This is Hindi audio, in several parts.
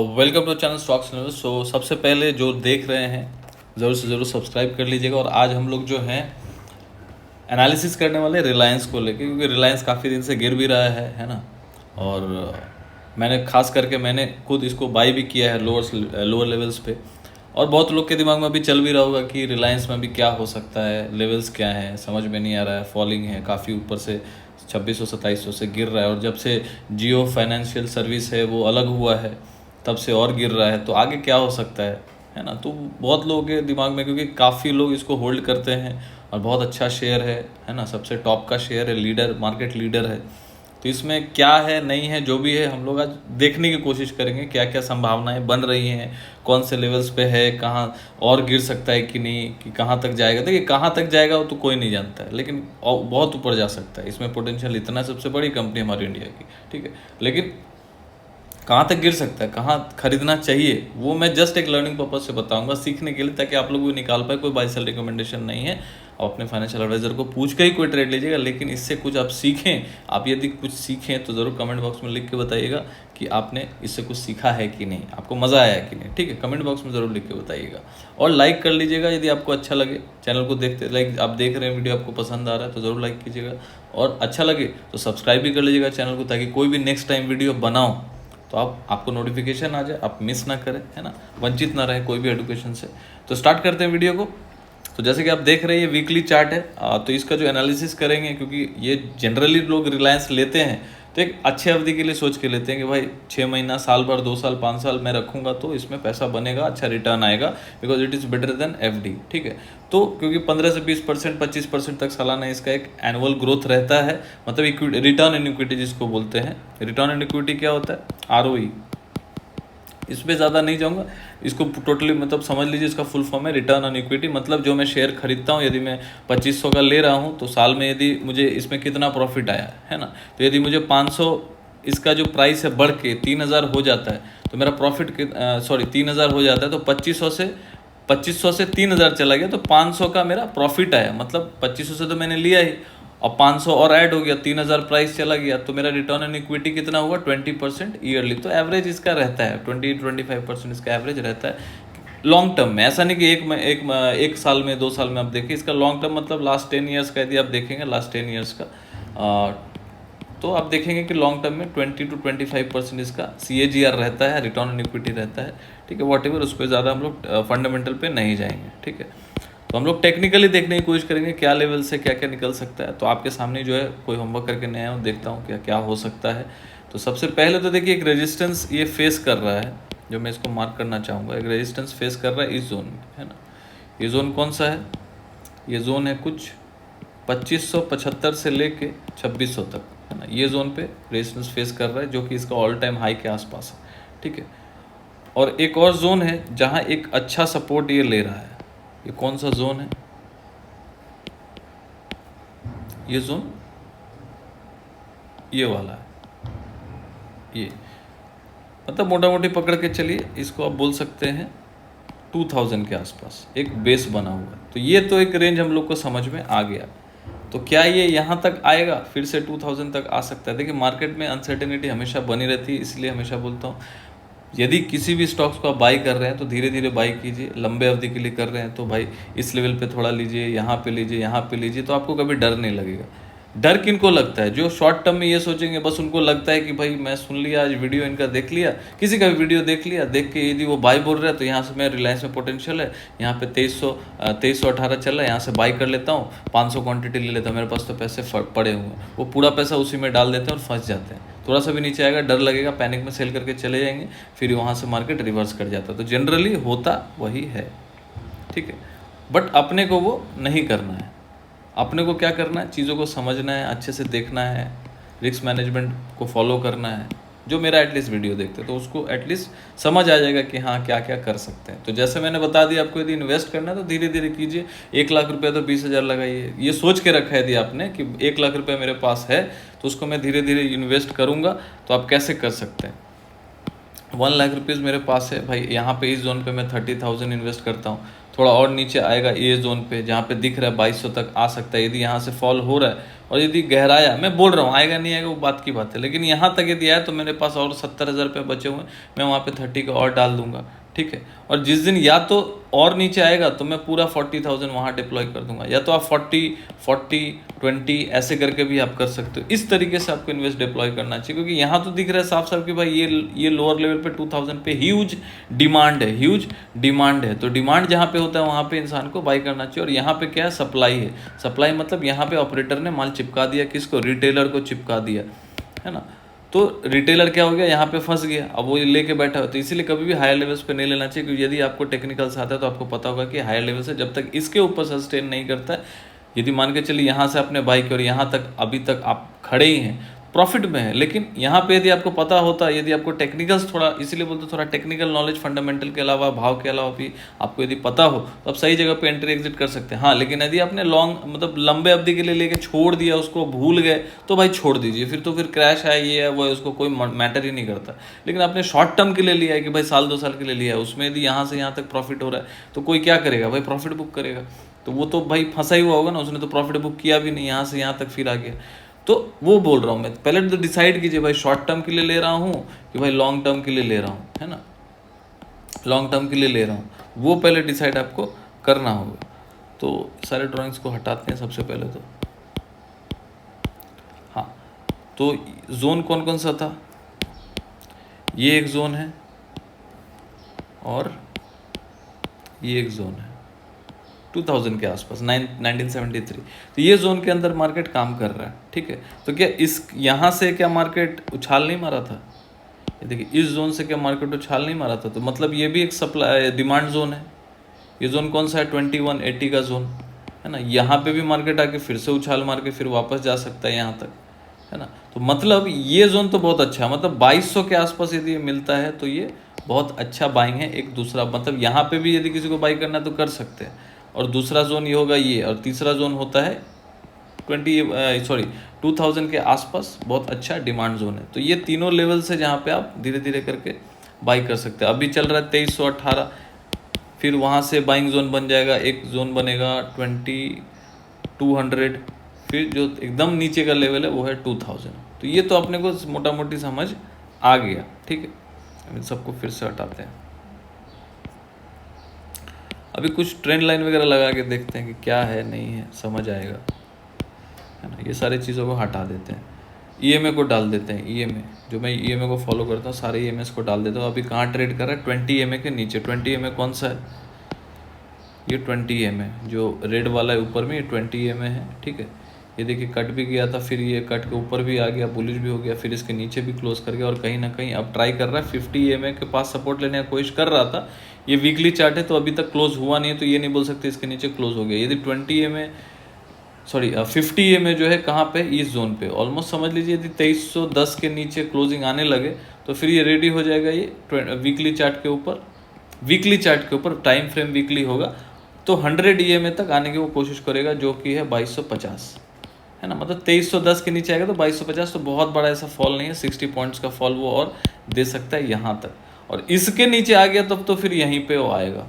Welcome to channel stocks news. सबसे पहले जो देख रहे हैं ज़रूर से ज़रूर सब्सक्राइब कर लीजिएगा। और आज हम लोग जो हैं एनालिसिस करने वाले रिलायंस को लेके, क्योंकि रिलायंस काफ़ी दिन से गिर भी रहा है ना। और मैंने खास करके मैंने खुद इसको बाई भी किया है लोअर लेवल्स पे। और बहुत लोग के दिमाग में अभी चल भी रहा होगा कि रिलायंस में अभी क्या हो सकता है, लेवल्स क्या हैं, समझ में नहीं आ रहा है। फॉलिंग है काफ़ी, ऊपर से 2600-2700 से गिर रहा है। और जब से जियो फाइनेंशियल सर्विस है वो अलग हुआ है तब से और गिर रहा है। तो आगे क्या हो सकता है ना। तो बहुत लोगों के दिमाग में, क्योंकि काफ़ी लोग इसको होल्ड करते हैं और बहुत अच्छा शेयर है ना, सबसे टॉप का शेयर है, लीडर, मार्केट लीडर है। तो इसमें क्या है नहीं है जो भी है हम लोग आज देखने की कोशिश करेंगे, क्या क्या संभावनाएं बन रही हैं, कौन से लेवल्स पे है, कहाँ और गिर सकता है कि नहीं, कि कहाँ तक जाएगा। देखिए कहाँ तक जाएगा वो तो कोई नहीं जानता है, लेकिन बहुत ऊपर जा सकता है। इसमें पोटेंशियल इतना, सबसे बड़ी कंपनी हमारी इंडिया की, ठीक है। लेकिन कहाँ तक गिर सकता है, कहाँ खरीदना चाहिए, वो मैं जस्ट एक लर्निंग पर्पज से बताऊंगा, सीखने के लिए, ताकि आप लोग भी निकाल पाए। कोई बाय सेल रिकमेंडेशन नहीं है, आप अपने फाइनेंशियल एडवाइजर को पूछ के ही कोई ट्रेड लीजिएगा। लेकिन इससे कुछ आप सीखें। आप यदि कुछ सीखें तो ज़रूर कमेंट बॉक्स में लिख के बताइएगा कि आपने इससे कुछ सीखा है कि नहीं, आपको मज़ा आया कि नहीं, ठीक है। कमेंट बॉक्स में ज़रूर लिख के बताइएगा। और लाइक कर लीजिएगा यदि आपको अच्छा लगे। चैनल को देखते लाइक आप देख रहे हैं, वीडियो आपको पसंद आ रहा है तो ज़रूर लाइक कीजिएगा। और अच्छा लगे तो सब्सक्राइब भी कर लीजिएगा चैनल को, ताकि कोई भी नेक्स्ट टाइम वीडियो बनाओ तो आपको नोटिफिकेशन आ जाए, आप मिस ना करें, है ना, वंचित ना रहे कोई भी एडुकेशन से। तो स्टार्ट करते हैं वीडियो को। तो जैसे कि आप देख रहे हैं ये वीकली चार्ट है। तो इसका जो एनालिसिस करेंगे, क्योंकि ये जनरली लोग रिलायंस लेते हैं तो एक अच्छे अवधि के लिए सोच के लेते हैं कि भाई 6 महीना, साल भर, 2 साल, 5 साल मैं रखूंगा तो इसमें पैसा बनेगा, अच्छा रिटर्न आएगा, because it is better than FD, ठीक है। तो क्योंकि 15 से 20%, 25% तक सालाना इसका एक एनुअल ग्रोथ रहता है, मतलब रिटर्न इन इक्विटी जिसको बोलते हैं। रिटर्न इन इक्विटी क्या होता है? आरओई। इस पर ज़्यादा नहीं जाऊँगा, इसको टोटली मतलब समझ लीजिए, इसका फुल फॉर्म है रिटर्न ऑन इक्विटी। मतलब जो मैं शेयर खरीदता हूँ, यदि मैं 2500 का ले रहा हूँ तो साल में यदि मुझे इसमें कितना प्रॉफिट आया है ना। तो यदि मुझे 500 इसका जो प्राइस है बढ़ के 3000 हो जाता है तो मेरा प्रॉफिट 3000 हो जाता है। तो 2500 से 3000 चला गया तो 500 का मेरा प्रॉफिट आया। मतलब 2500 से तो मैंने लिया ही, और 500 और ऐड हो गया, 3000 प्राइस चला गया, तो मेरा रिटर्न ऑन इक्विटी कितना हुआ? 20% ईयरली। तो एवरेज इसका रहता है 20-25% इसका एवरेज रहता है लॉन्ग टर्म में। ऐसा नहीं कि एक साल में, 2 साल में। आप देखिए इसका लॉन्ग टर्म मतलब लास्ट 10 ईयर्स का, यदि आप देखेंगे लास्ट 10 ईयर्स का, तो आप देखेंगे कि लॉन्ग टर्म में 20-25% इसका CAGR रहता है, रिटर्न ऑन इक्विटी रहता है, ठीक है। वॉट एवर, उस पर ज़्यादा हम लोग फंडामेंटल पे नहीं जाएंगे, ठीक है। तो हम लोग टेक्निकली देखने की कोशिश करेंगे क्या लेवल से क्या क्या निकल सकता है। तो आपके सामने जो है कोई होमवर्क करके नहीं आया हूँ, देखता हूँ क्या क्या हो सकता है। तो सबसे पहले तो देखिए एक रेजिस्टेंस ये फेस कर रहा है, जो मैं इसको मार्क करना चाहूँगा। एक रेजिस्टेंस फेस कर रहा है इस जोन में, है ना। ये जोन कौन सा है? ये जोन है कुछ 2575 से लेके 2600 तक, है ना। ये जोन पे रेजिस्टेंस फेस कर रहा है, जो कि इसका ऑल टाइम हाई के आसपास है, ठीक है। और एक और जोन है जहाँ एक अच्छा सपोर्ट ये ले रहा है। ये कौन सा जोन है? ये जोन ये वाला है। ये मतलब मोटा मोटी पकड़ के चलिए, इसको आप बोल सकते हैं 2000 के आसपास एक बेस बना हुआ है। तो ये तो एक रेंज हम लोग को समझ में आ गया। तो क्या ये यहाँ तक आएगा? फिर से 2000 तक आ सकता है। देखिए मार्केट में अनसर्टेनिटी हमेशा बनी रहती है, इसलिए हमेशा बोलता हूँ यदि किसी भी स्टॉक्स को आप बाई कर रहे हैं तो धीरे धीरे बाई कीजिए। लंबे अवधि के लिए कर रहे हैं तो भाई इस लेवल पे थोड़ा लीजिए, यहाँ पे लीजिए, यहाँ पे लीजिए, तो आपको कभी डर नहीं लगेगा। डर किनको लगता है? जो शॉर्ट टर्म में ये सोचेंगे, बस उनको लगता है कि भाई मैं सुन लिया, आज वीडियो इनका देख लिया, किसी का भी वीडियो देख लिया, देख के यदि वो बाई बोल रहा है तो यहाँ से मैं रिलायंस में पोटेंशियल है, यहाँ पे 2318 चल रहा है, यहाँ से बाई कर लेता हूँ, 500 क्वांटिटी ले लेता हूँ, मेरे पास तो पैसे पड़े हुए हैं। वो पूरा पैसा उसी में डाल देते हैं और फंस जाते हैं। थोड़ा सा भी नीचे आएगा, डर लगेगा, पैनिक में सेल करके चले जाएंगे, फिर वहाँ से मार्केट रिवर्स कर जाता है। तो जनरली होता वही है, ठीक है। बट अपने को वो नहीं करना है। अपने को क्या करना है? चीज़ों को समझना है, अच्छे से देखना है, रिस्क मैनेजमेंट को फॉलो करना है। जो मेरा एटलीस्ट वीडियो देखते हैं तो उसको एटलीस्ट समझ आ जाएगा कि हाँ क्या क्या कर सकते हैं। तो जैसे मैंने बता दिया, आपको यदि इन्वेस्ट करना है तो धीरे धीरे कीजिए। 1 लाख रुपया तो 20,000 लगाइए। ये सोच के रखा है यदि आपने कि 1 लाख रुपया मेरे पास है तो उसको मैं धीरे धीरे इन्वेस्ट करूँगा, तो आप कैसे कर सकते हैं। 1 लाख रुपीज़ मेरे पास है भाई, यहाँ पे इस जोन पे मैं 30,000 इन्वेस्ट करता हूँ, थोड़ा और नीचे आएगा ये जोन पे जहाँ पे दिख रहा है 2200 तक आ सकता है। यदि यहाँ से फॉल हो रहा है और यदि गहराया, मैं बोल रहा हूँ आएगा नहीं आएगा वो बात की बात है, लेकिन यहाँ तक यदि आया तो मेरे पास और 70,000 रुपये बचे हुए हैं, मैं वहाँ पे 30 का और डाल दूंगा, ठीक है। और जिस दिन या तो और नीचे आएगा तो मैं पूरा 40,000 वहाँ डिप्लॉय कर दूंगा, या तो आप 40 ऐसे करके भी आप कर सकते हो। इस तरीके से आपको इन्वेस्ट डिप्लॉय करना चाहिए, क्योंकि यहाँ तो दिख रहा है साफ साफ कि भाई ये लोअर लेवल पे 2000 पे ह्यूज डिमांड है। तो डिमांड जहाँ पे होता है वहाँ पे इंसान को बाई करना चाहिए। और यहाँ पे क्या है, सप्लाई है। सप्लाई मतलब यहाँ पे ऑपरेटर ने माल चिपका दिया, किसको, रिटेलर को चिपका दिया, है ना। तो रिटेलर क्या हो गया, यहाँ पे फंस गया, अब वो लेके बैठा हो। तो इसीलिए कभी भी हायर लेवल्स पे नहीं लेना चाहिए, क्योंकि यदि आपको टेक्निकल्स आता है तो आपको पता होगा कि हायर लेवल से जब तक इसके ऊपर सस्टेन नहीं करता है, यदि मान के चलिए यहाँ से आपने बाई की और यहाँ तक अभी तक आप खड़े ही हैं, प्रॉफिट में है, लेकिन यहाँ पे यदि आपको पता होता, यदि आपको टेक्निकल्स थोड़ा, इसीलिए बोलते थोड़ा टेक्निकल नॉलेज फंडामेंटल के अलावा, भाव के अलावा भी आपको यदि पता हो तो आप सही जगह पे एंट्री एग्जिट कर सकते हैं। हाँ, लेकिन यदि आपने लॉन्ग मतलब लंबे अवधि के लिए लेके छोड़ दिया, उसको भूल गए, तो भाई छोड़ दीजिए, फिर क्रैश है, ये है वो है, उसको कोई मैटर ही नहीं करता। लेकिन आपने शॉर्ट टर्म के लिए लिया है कि भाई साल 2 साल के लिए लिया है, उसमें यदि यहाँ से यहाँ तक प्रॉफिट हो रहा है तो कोई क्या करेगा भाई, प्रॉफिट बुक करेगा। तो वो तो भाई फंसा ही हुआ होगा ना, उसने तो प्रॉफिट बुक किया भी नहीं, यहाँ से यहाँ तक फिर आ गया। तो वो बोल रहा हूँ मैं, पहले तो डिसाइड कीजिए भाई शॉर्ट टर्म के लिए ले रहा हूँ कि भाई लॉन्ग टर्म के लिए ले रहा हूँ, है ना, लॉन्ग टर्म के लिए ले रहा हूँ, वो पहले डिसाइड आपको करना होगा। तो सारे ड्राइंग्स को हटाते हैं सबसे पहले तो। हाँ, तो जोन कौन कौन सा था, ये एक जोन है और ये एक जोन है 2000 के आसपास, 1973। तो ये जोन के अंदर मार्केट काम कर रहा है, ठीक है। तो क्या इस यहाँ से क्या मार्केट उछाल नहीं मारा था, ये देखिए, इस जोन से क्या मार्केट उछाल नहीं मारा था, तो मतलब ये भी एक सप्लाई डिमांड जोन है। ये जोन कौन सा है, 2180 का जोन, है ना। यहाँ पे भी मार्केट आके फिर से उछाल मार के फिर वापस जा सकता है यहाँ तक, है ना। तो मतलब ये जोन तो बहुत अच्छा है, मतलब 2200 के आसपास यदि ये मिलता है तो ये बहुत अच्छा बाइंग है। एक दूसरा मतलब यहाँ पे भी यदि किसी को बाई करना है तो कर सकते हैं। और दूसरा जोन ये होगा ये, और तीसरा जोन होता है 2000 के आसपास, बहुत अच्छा डिमांड जोन है। तो ये तीनों लेवल से जहाँ पे आप धीरे धीरे करके बाई कर सकते हैं। अभी चल रहा है 2318, फिर वहाँ से बाइंग जोन बन जाएगा, एक जोन बनेगा 2200, फिर जो एकदम नीचे का लेवल है वो है 2000। तो ये तो अपने को मोटा मोटी समझ आ गया, ठीक है। अभी सबको फिर से हटाते हैं, अभी कुछ ट्रेंड लाइन वगैरह लगा के देखते हैं कि क्या है नहीं है, समझ आएगा, है ना। ये सारी चीज़ों को हटा देते हैं, ईएमए को डाल देते हैं। ईएमए जो मैं ईएमए को फॉलो करता हूँ, सारे ईएमएस को डाल देता हूँ। अभी कहाँ ट्रेड कर रहा है, 20 ईएमए के नीचे। 20 ईएमए कौन सा है, ये 20 ईएमए जो रेड वाला है ऊपर में, ये 20 ईएमए है, ठीक है। ये देखिए कट भी गया था, फिर ये कट के ऊपर भी आ गया, बुलिश भी हो गया, फिर इसके नीचे भी क्लोज कर गया, और कहीं ना कहीं अब ट्राई कर रहा है 50 ईएमए के पास सपोर्ट लेने की कोशिश कर रहा था। ये वीकली चार्ट है तो अभी तक क्लोज हुआ नहीं है, तो ये नहीं बोल सकते इसके नीचे क्लोज हो गया। यदि 50 ईएमए जो है कहाँ पे, इस जोन पे ऑलमोस्ट समझ लीजिए, यदि 2310 के नीचे क्लोजिंग आने लगे तो फिर ये रेडी हो जाएगा। ये वीकली चार्ट के ऊपर टाइम फ्रेम वीकली होगा तो 100 ईएमए तक आने की वो कोशिश करेगा, जो कि है 2250, है ना। मतलब 2310 के नीचे आएगा तो 2250, तो बहुत बड़ा ऐसा फॉल नहीं है, 60 पॉइंट्स का फॉल वो और दे सकता है यहाँ तक। और इसके नीचे आ गया तब तो फिर यहीं पे वो आएगा,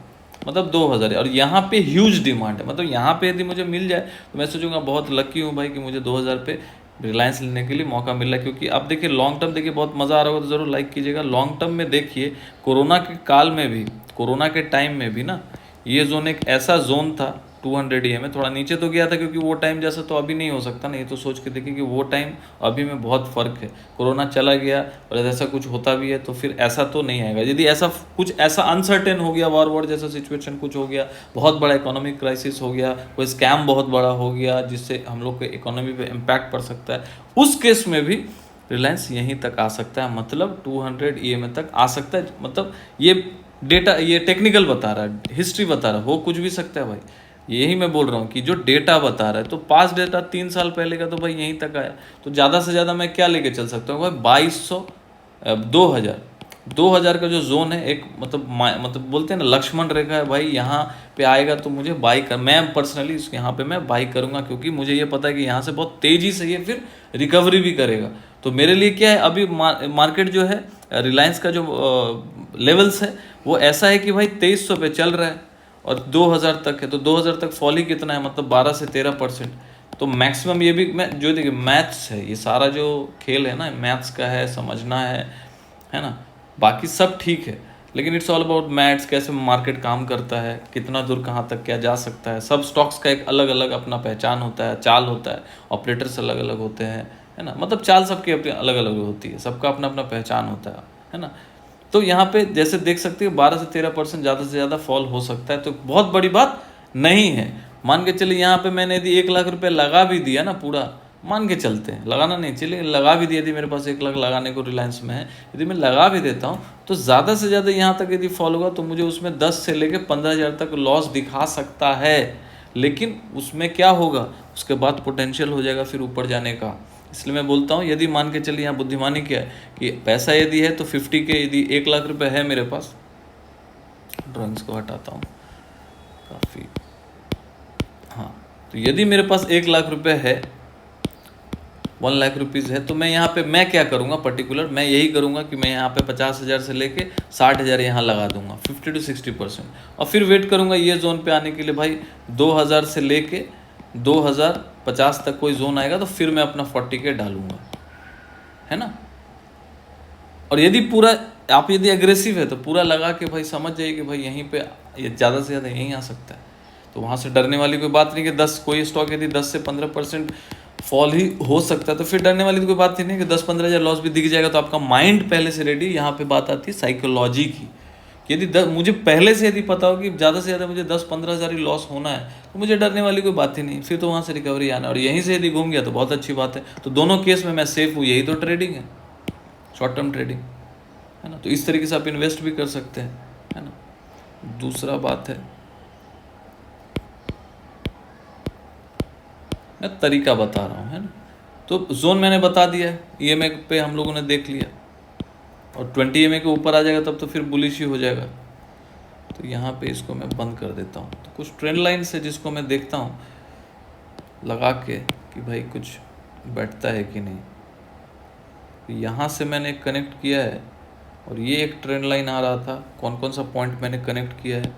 मतलब 2000 है। और यहाँ पे ह्यूज डिमांड है, मतलब यहाँ पे यदि मुझे मिल जाए तो मैं सोचूंगा बहुत लकी हूँ भाई कि मुझे 2000 पे रिलायंस लेने के लिए मौका मिल रहा है। क्योंकि आप देखिए लॉन्ग टर्म देखिए, बहुत मज़ा आ रहा होगा तो ज़रूर लाइक कीजिएगा। लॉन्ग टर्म में देखिए, कोरोना के काल में भी, कोरोना के टाइम में भी ना, ये जोन एक ऐसा जोन था 200 ईएमए, थोड़ा नीचे तो गया था क्योंकि वो टाइम जैसा तो अभी नहीं हो सकता ना। ये तो सोच के देखिए कि वो टाइम अभी में बहुत फ़र्क है। कोरोना चला गया और ऐसा कुछ होता भी है तो फिर ऐसा तो नहीं आएगा। यदि ऐसा कुछ ऐसा अनसर्टेन हो गया, वॉर जैसा सिचुएशन कुछ हो गया, बहुत बड़ा इकोनॉमिक क्राइसिस हो गया, कोई स्कैम बहुत बड़ा हो गया जिससे हम लोग के इकोनॉमी पे इम्पैक्ट पड़ सकता है, उस केस में भी रिलायंस यहीं तक आ सकता है, मतलब 200 ईएमए तक आ सकता है। मतलब ये डेटा, ये टेक्निकल बता रहा है, हिस्ट्री बता रहा है, हो कुछ भी सकता है भाई। यही मैं बोल रहा हूँ कि जो डेटा बता रहा है, तो पास डेटा 3 साल पहले का तो भाई यहीं तक आया, तो ज़्यादा से ज़्यादा मैं क्या लेके चल सकता हूँ भाई, 2200 2000 का जो जोन है, एक मतलब बोलते हैं ना लक्ष्मण रेखा है भाई, यहाँ पे आएगा तो मुझे बाई कर, मैं पर्सनली यहाँ पे मैं बाई करूँगा, क्योंकि मुझे ये पता है कि यहाँ से बहुत तेज़ी से ये फिर रिकवरी भी करेगा। तो मेरे लिए क्या है, अभी मार्केट जो है रिलायंस का जो लेवल्स है वो ऐसा है कि भाई 2300 पे चल रहा है, और 2000 तक है, तो 2000 तक फॉल ही कितना है, मतलब 12 से 13%। तो मैक्सिमम ये भी मैं जो देखिए मैथ्स है, ये सारा जो खेल है ना मैथ्स का है, समझना है ना। बाकी सब ठीक है, लेकिन इट्स ऑल अबाउट मैथ्स, कैसे मार्केट काम करता है, कितना दूर कहाँ तक क्या जा सकता है। सब स्टॉक्स का एक अलग अलग अपना पहचान होता है, चाल होता है, ऑपरेटर्स अलग अलग होते हैं, है ना। मतलब चाल सबकी अपनी अलग अलग होती है, सबका अपना अपना पहचान होता है ना। तो यहाँ पे जैसे देख सकते हो 12 से 13% ज़्यादा से ज़्यादा फॉल हो सकता है, तो बहुत बड़ी बात नहीं है। मान के चलिए यहाँ पे मैंने यदि 1 लाख रुपए लगा भी दिया ना, पूरा मान के चलते हैं, लगाना नहीं चाहिए, लगा भी दिया, यदि मेरे पास 1 लाख लगाने को रिलायंस में है, यदि मैं लगा भी देता हूँ, तो ज़्यादा से ज़्यादा यहाँ तक यदि फॉल होगा तो मुझे उसमें 10 से लेकर 15,000 तक लॉस दिखा सकता है। लेकिन उसमें क्या होगा, उसके बाद पोटेंशियल हो जाएगा फिर ऊपर जाने का। इसलिए मैं बोलता हूँ, यदि मान के चलिए यहाँ बुद्धिमानी क्या है कि पैसा यदि है तो 50 के, यदि 1 लाख रुपए है मेरे पास, ड्राइंग्स को हटाता हूँ काफ़ी, हाँ, तो यदि मेरे पास 1 लाख रुपए है, 1 लाख रुपीज़ है, तो मैं यहाँ पे मैं क्या करूँगा पर्टिकुलर, मैं यही करूँगा कि मैं यहाँ पे 50,000 से लेके 60,000 यहाँ लगा दूंगा, 50 to 60%, और फिर वेट करूँगा ये जोन पे आने के लिए। भाई 2000 से लेके 2050 तक कोई जोन आएगा तो फिर मैं अपना 40K डालूंगा, है ना। और यदि पूरा आप यदि एग्रेसिव है तो पूरा लगा के भाई समझ जाइए कि भाई यहीं पे ये ज़्यादा से ज़्यादा यहीं आ सकता है, तो वहाँ से डरने वाली कोई बात नहीं कि 10 कोई स्टॉक यदि 10 से 15% फॉल ही हो सकता है, तो फिर डरने वाली तो कोई बात ही नहीं कि 10-15 हज़ार लॉस भी दिख जाएगा, तो आपका माइंड पहले से रेडी। यहाँ पे बात आती है साइकोलॉजी की, यदि मुझे पहले से यदि पता हो कि ज़्यादा से ज़्यादा मुझे 10-15 हज़ार ही लॉस होना है, तो मुझे डरने वाली कोई बात ही नहीं, फिर तो वहाँ से रिकवरी आना, और यहीं से यदि घूम गया तो बहुत अच्छी बात है। तो दोनों केस में मैं सेफ हूँ, यही तो ट्रेडिंग है, शॉर्ट टर्म ट्रेडिंग, है ना। तो इस तरीके से आप इन्वेस्ट भी कर सकते हैं, है ना। दूसरा बात है, मैं तरीका बता रहा हूँ, है ना। तो जोन मैंने बता दिया है, EMA पे हम लोगों ने देख लिया, और 20 EMA के ऊपर आ जाएगा तब तो फिर बुलिश ही हो जाएगा। तो यहाँ पे इसको मैं बंद कर देता हूँ। तो कुछ ट्रेंड लाइन से जिसको मैं देखता हूँ लगा के कि भाई कुछ बैठता है कि नहीं, तो यहाँ से मैंने कनेक्ट किया है, और ये एक ट्रेंड लाइन आ रहा था। कौन कौन सा पॉइंट मैंने कनेक्ट किया है,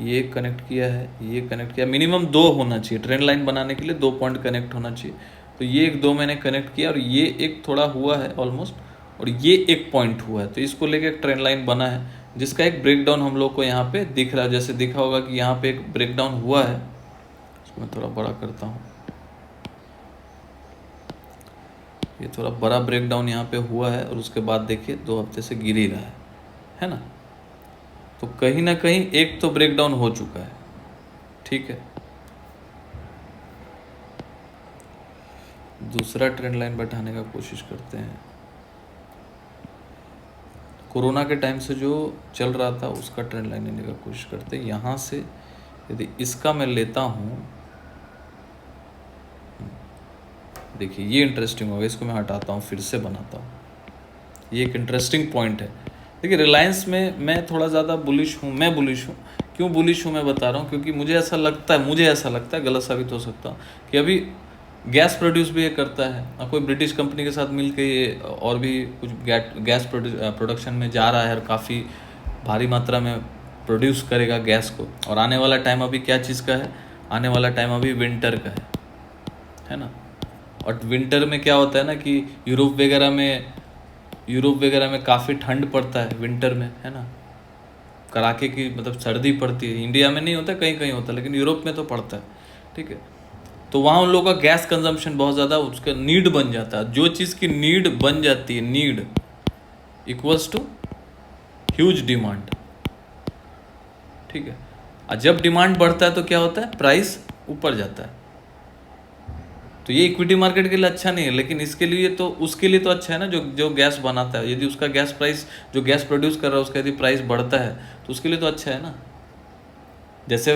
ये कनेक्ट किया है, ये कनेक्ट किया, मिनिमम 2 होना चाहिए ट्रेंड लाइन बनाने के लिए, 2 पॉइंट कनेक्ट होना चाहिए। तो ये 1-2 मैंने कनेक्ट किया, और ये एक थोड़ा हुआ है ऑलमोस्ट, और ये एक पॉइंट हुआ है, तो इसको लेके एक ट्रेंड लाइन बना है, जिसका एक ब्रेकडाउन हम लोग को यहाँ पे दिख रहा है। जैसे दिखा होगा कि यहाँ पे एक ब्रेकडाउन हुआ है, इसको मैं थोड़ा बड़ा करता हूँ, ये थोड़ा बड़ा ब्रेकडाउन यहाँ पे हुआ है, और उसके बाद देखिए 2 हफ्ते से गिर ही रहा है ना। तो कहीं ना कहीं एक तो ब्रेकडाउन हो चुका है, ठीक है। दूसरा ट्रेंड लाइन बैठाने का कोशिश करते हैं। कोरोना के टाइम से जो चल रहा था उसका ट्रेंड लाइन लेने का कोशिश करते हैं। यहाँ से यदि इसका मैं लेता हूँ, देखिए ये इंटरेस्टिंग होगा, इसको मैं हटाता हूँ, फिर से बनाता हूँ। ये एक इंटरेस्टिंग पॉइंट है। देखिए रिलायंस में मैं थोड़ा ज़्यादा बुलिश हूँ, मैं बुलिश हूँ। क्यों बुलिश हूँ मैं बता रहा हूँ, क्योंकि मुझे ऐसा लगता है, गलत साबित हो सकता हूँ, कि अभी गैस प्रोड्यूस भी ये करता है, और कोई ब्रिटिश कंपनी के साथ मिलकर ये और भी कुछ गैस प्रोडक्शन में जा रहा है, और काफ़ी भारी मात्रा में प्रोड्यूस करेगा गैस को। और आने वाला टाइम अभी क्या चीज़ का है, आने वाला टाइम अभी विंटर का है ना। और विंटर में क्या होता है ना कि यूरोप वगैरह में काफ़ी ठंड पड़ता है विंटर में, है ना। कड़ाके की मतलब सर्दी पड़ती है। इंडिया में नहीं होता, कहीं कहीं होता है, लेकिन यूरोप में तो पड़ता है, ठीक है। तो वहाँ उन लोगों का गैस कंजम्पशन बहुत ज़्यादा, उसका नीड बन जाता है। जो चीज़ की नीड बन जाती है, need equals to huge demand, ठीक है। और जब डिमांड बढ़ता है तो क्या होता है, प्राइस ऊपर जाता है। तो ये इक्विटी मार्केट के लिए अच्छा नहीं है, लेकिन इसके लिए तो उसके लिए तो अच्छा है ना, जो गैस बनाता है। यदि उसका गैस प्राइस, जो गैस प्रोड्यूस कर रहा है उसका यदि प्राइस बढ़ता है तो उसके लिए तो अच्छा है ना। जैसे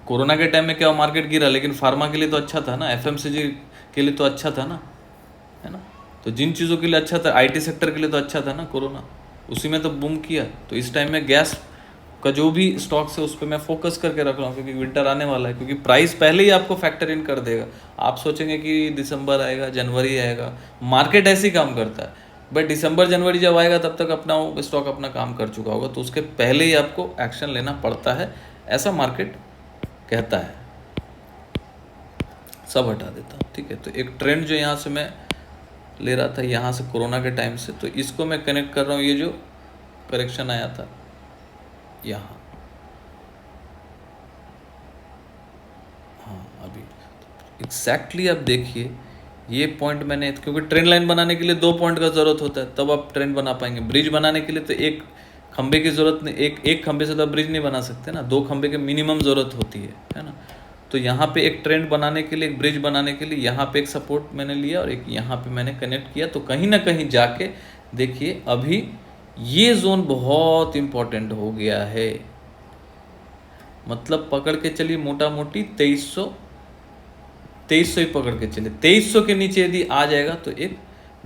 कोरोना के टाइम में क्या मार्केट गिरा, लेकिन फार्मा के लिए तो अच्छा था ना, FMCG के लिए तो अच्छा था ना, है ना। तो जिन चीज़ों के लिए अच्छा था, IT सेक्टर के लिए तो अच्छा था ना कोरोना, उसी में तो बूम किया। तो इस टाइम में गैस का जो भी स्टॉक्स है उस पर मैं फोकस करके रख रहा हूँ, क्योंकि विंटर आने वाला है। क्योंकि प्राइस पहले ही आपको फैक्टर इन कर देगा। आप सोचेंगे कि दिसंबर आएगा, जनवरी आएगा, मार्केट ऐसे ही काम करता है। बट दिसंबर जनवरी जब आएगा तब तक अपना वो स्टॉक अपना काम कर चुका होगा, तो उसके पहले ही आपको एक्शन लेना पड़ता है ऐसा मार्केट कहता है। सब हटा देता हूँ, ठीक है। तो एक ट्रेंड जो यहाँ से मैं ले रहा था, यहाँ से कोरोना के टाइम से, तो इसको मैं कनेक्ट कर रहा हूँ, ये जो करेक्शन आया था यहाँ, हाँ अभी एग्जैक्टली आप देखिए ये पॉइंट मैंने, क्योंकि ट्रेंड लाइन बनाने के लिए 2 पॉइंट का ज़रूरत होता है, तब आप ट्रेंड बना पाएंगे। ब्रिज बनाने के लिए तो एक खंबे की ज़रूरत नहीं, एक खंबे से तो आप ब्रिज नहीं बना सकते ना, 2 खंबे के मिनिमम ज़रूरत होती है ना। तो यहाँ पे एक ट्रेंड बनाने के लिए, एक ब्रिज बनाने के लिए यहाँ पे एक सपोर्ट मैंने लिया और एक यहाँ पे मैंने कनेक्ट किया। तो कहीं ना कहीं जाके देखिए अभी ये जोन बहुत इंपॉर्टेंट हो गया है, मतलब पकड़ के चलिए मोटा मोटी 2300 ही पकड़ के चले। 2300 के नीचे यदि आ जाएगा तो एक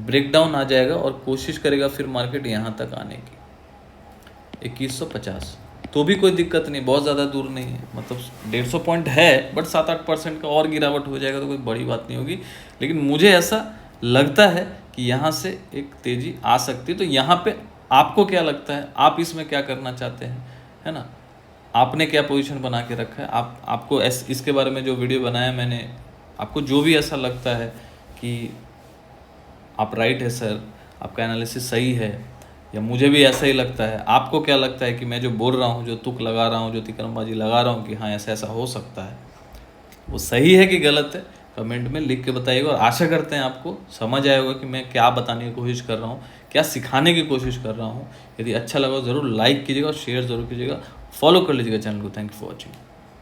ब्रेकडाउन आ जाएगा और कोशिश करेगा फिर मार्केट यहाँ तक आने की 2150, तो भी कोई दिक्कत नहीं, बहुत ज़्यादा दूर नहीं है, मतलब 150 पॉइंट है, बट 7-8% का और गिरावट हो जाएगा तो कोई बड़ी बात नहीं होगी। लेकिन मुझे ऐसा लगता है कि यहाँ से एक तेज़ी आ सकती है। तो यहाँ पे आपको क्या लगता है, आप इसमें क्या करना चाहते हैं, है ना, आपने क्या पोजीशन बना के रखा है, आपको इसके बारे में जो वीडियो बनाया मैंने, आपको जो भी ऐसा लगता है कि आप राइट है सर, आपका एनालिसिस सही है, या मुझे भी ऐसा ही लगता है, आपको क्या लगता है कि मैं जो बोल रहा हूँ, जो तुक लगा रहा हूँ, जो तिकड़मबाजी लगा रहा हूँ कि हाँ ऐसा ऐसा हो सकता है, वो सही है कि गलत है, कमेंट में लिख के बताइएगा। और आशा करते हैं आपको समझ आएगा कि मैं क्या बताने की कोशिश कर रहा हूँ, क्या सिखाने की कोशिश कर रहा हूँ। यदि अच्छा लगा ज़रूर लाइक कीजिएगा और शेयर ज़रूर कीजिएगा, फॉलो कर लीजिएगा चैनल को। Thank you for watching.